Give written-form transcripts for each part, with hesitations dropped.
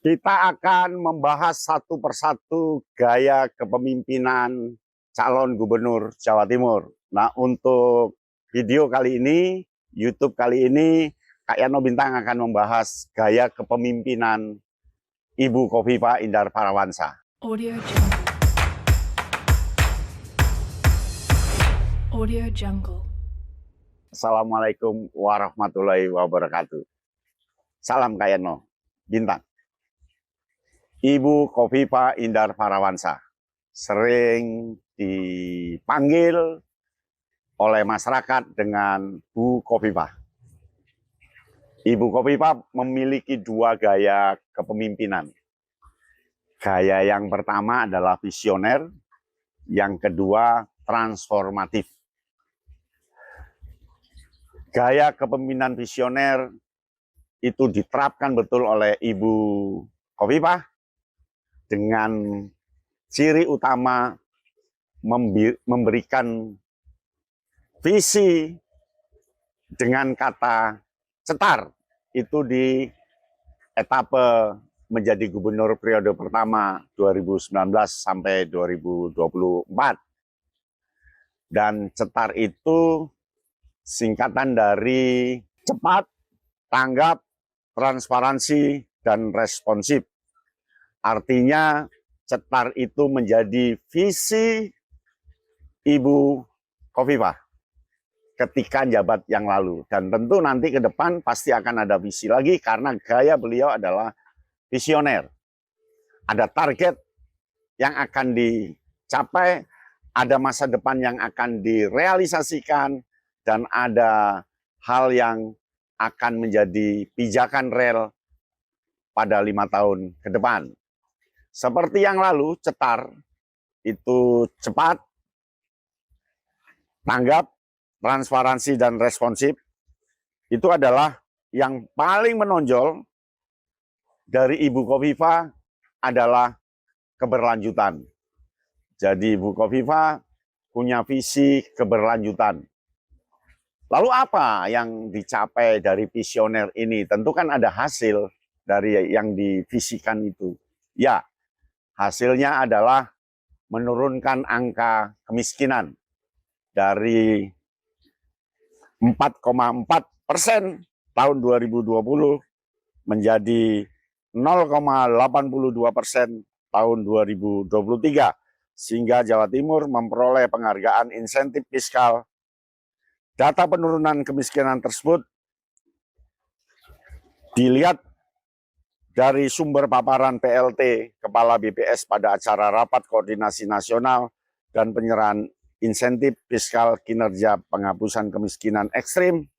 Kita akan membahas satu persatu gaya kepemimpinan calon gubernur Jawa Timur. Nah, untuk video kali ini, YouTube kali ini, Kak Yano Bintang akan membahas gaya kepemimpinan Ibu Khofifah Indar Parawansa. Audio Jungle. Audio Jungle. Assalamualaikum warahmatullahi wabarakatuh. Salam Kak Yano Bintang. Ibu Khofifah Indar Parawansa sering dipanggil oleh masyarakat dengan Bu Khofifah. Ibu Khofifah memiliki dua gaya kepemimpinan. Gaya yang pertama adalah visioner, yang kedua transformatif. Gaya kepemimpinan visioner itu diterapkan betul oleh Ibu Khofifah dengan ciri utama memberikan visi dengan kata cetar itu di etapa menjadi gubernur periode pertama 2019 sampai 2024. Dan cetar itu singkatan dari cepat, tanggap, transparansi, dan responsif. Artinya cetar itu menjadi visi Ibu Khofifah ketika jabat yang lalu. Dan tentu nanti ke depan pasti akan ada visi lagi karena gaya beliau adalah visioner. Ada target yang akan dicapai, ada masa depan yang akan direalisasikan, dan ada hal yang akan menjadi pijakan rel pada 5 tahun ke depan. Seperti yang lalu, cetar itu cepat, tanggap, transparansi, dan responsif. Itu adalah yang paling menonjol dari Ibu Khofifah adalah keberlanjutan. Jadi Ibu Khofifah punya visi keberlanjutan. Lalu apa yang dicapai dari visioner ini? Tentu kan ada hasil dari yang divisikan itu. Ya, hasilnya adalah menurunkan angka kemiskinan dari 4,4% tahun 2020 menjadi 0,82% tahun 2023. Sehingga Jawa Timur memperoleh penghargaan insentif fiskal. Data penurunan kemiskinan tersebut dilihat dari sumber paparan PLT Kepala BPS pada acara Rapat Koordinasi Nasional dan penyerahan insentif fiskal kinerja penghapusan kemiskinan ekstrim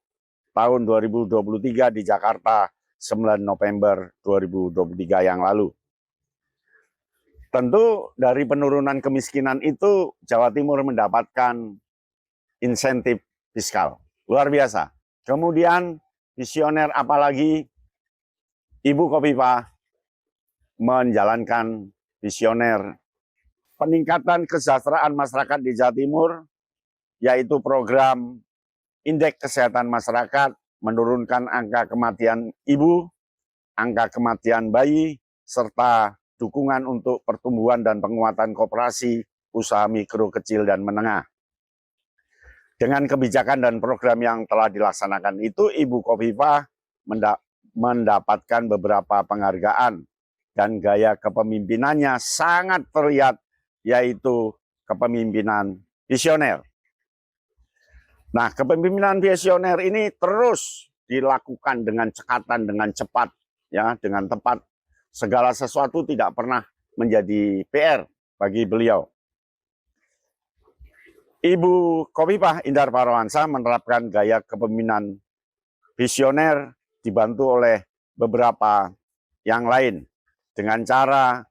tahun 2023 di Jakarta 9 November 2023 yang lalu. Tentu dari penurunan kemiskinan itu Jawa Timur mendapatkan insentif fiskal. Luar biasa. Kemudian visioner apalagi Ibu Khofifah menjalankan visioner peningkatan kesejahteraan masyarakat di Jawa Timur, yaitu program Indeks Kesehatan Masyarakat, menurunkan angka kematian ibu, angka kematian bayi, serta dukungan untuk pertumbuhan dan penguatan koperasi, usaha mikro, kecil, dan menengah. Dengan kebijakan dan program yang telah dilaksanakan itu, Ibu Khofifah mendapatkan beberapa penghargaan dan gaya kepemimpinannya sangat terlihat, yaitu kepemimpinan visioner. Nah, kepemimpinan visioner ini terus dilakukan dengan cekatan, dengan cepat, ya, dengan tepat. Segala sesuatu tidak pernah menjadi PR bagi beliau. Ibu Khofifah Indar Parawansa menerapkan gaya kepemimpinan visioner dibantu oleh beberapa yang lain dengan cara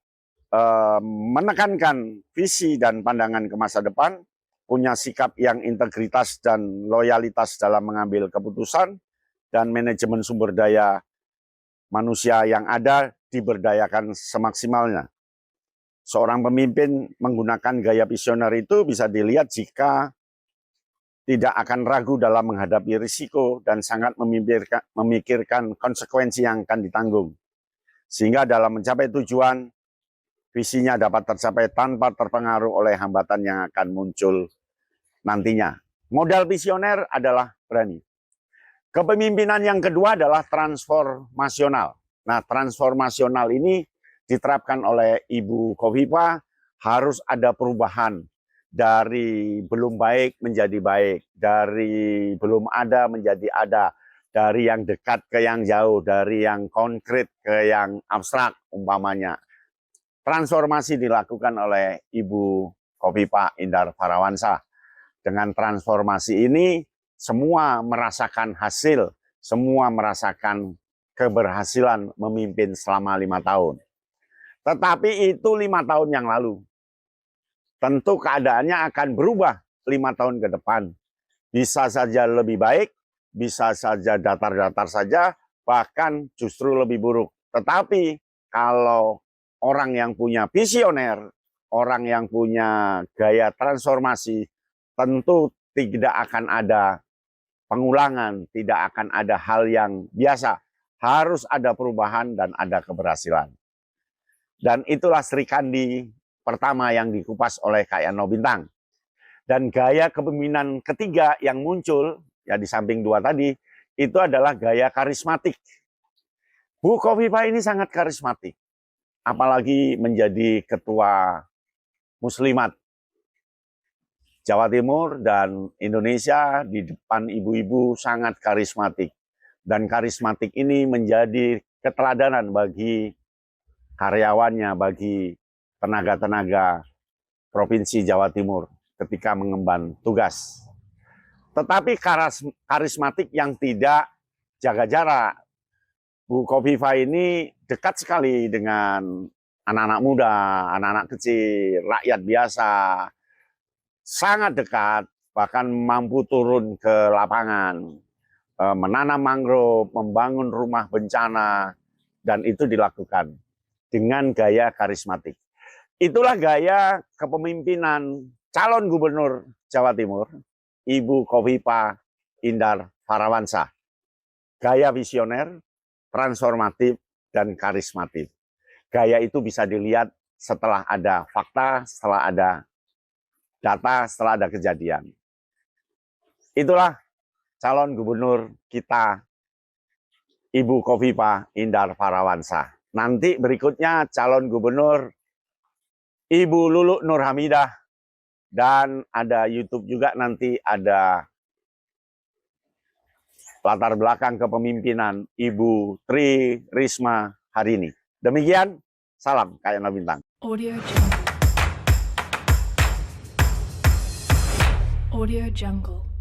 menekankan visi dan pandangan ke masa depan, punya sikap yang integritas dan loyalitas dalam mengambil keputusan, dan manajemen sumber daya manusia yang ada diberdayakan semaksimalnya. Seorang pemimpin menggunakan gaya visioner itu bisa dilihat jika tidak akan ragu dalam menghadapi risiko dan sangat memikirkan konsekuensi yang akan ditanggung. Sehingga dalam mencapai tujuan, visinya dapat tercapai tanpa terpengaruh oleh hambatan yang akan muncul nantinya. Modal visioner adalah berani. Kepemimpinan yang kedua adalah transformasional. Nah, transformasional ini diterapkan oleh Ibu Khofifah, harus ada perubahan dari belum baik menjadi baik, dari belum ada menjadi ada, dari yang dekat ke yang jauh, dari yang konkret ke yang abstrak umpamanya. Transformasi dilakukan oleh Ibu Khofifah Indar Parawansa. Dengan transformasi ini, semua merasakan hasil, semua merasakan keberhasilan memimpin selama 5 tahun. Tetapi itu 5 tahun yang lalu. Tentu keadaannya akan berubah 5 tahun ke depan. Bisa saja lebih baik, bisa saja datar-datar saja, bahkan justru lebih buruk. Tetapi kalau orang yang punya visioner, orang yang punya gaya transformasi, tentu tidak akan ada pengulangan, tidak akan ada hal yang biasa. Harus ada perubahan dan ada keberhasilan. Dan itulah Sri Kandi pertama yang dikupas oleh Kak Yano Bintang. Dan gaya kepemimpinan ketiga yang muncul, ya di samping dua tadi, itu adalah gaya karismatik. Bu Khofifah ini sangat karismatik. Apalagi menjadi ketua Muslimat Jawa Timur dan Indonesia, di depan ibu-ibu sangat karismatik. Dan karismatik ini menjadi keteladanan bagi karyawannya, bagi tenaga-tenaga Provinsi Jawa Timur ketika mengemban tugas. Tetapi karismatik yang tidak jaga jarak. Bu Khofifah ini dekat sekali dengan anak-anak muda, anak-anak kecil, rakyat biasa, sangat dekat, bahkan mampu turun ke lapangan, menanam mangrove, membangun rumah bencana, dan itu dilakukan dengan gaya karismatik. Itulah gaya kepemimpinan calon gubernur Jawa Timur, Ibu Khofifah Indar Parawansa. Gaya visioner, transformatif, dan karismatif. Gaya itu bisa dilihat setelah ada fakta, setelah ada data, setelah ada kejadian. Itulah calon gubernur kita, Ibu Khofifah Indar Parawansa. Nanti berikutnya calon gubernur Ibu Luluk Nur Hamidah, dan ada YouTube juga, nanti ada latar belakang kepemimpinan Ibu Tri Risma hari ini. Demikian, salam Kak Yano Bintang. Audio Jungle.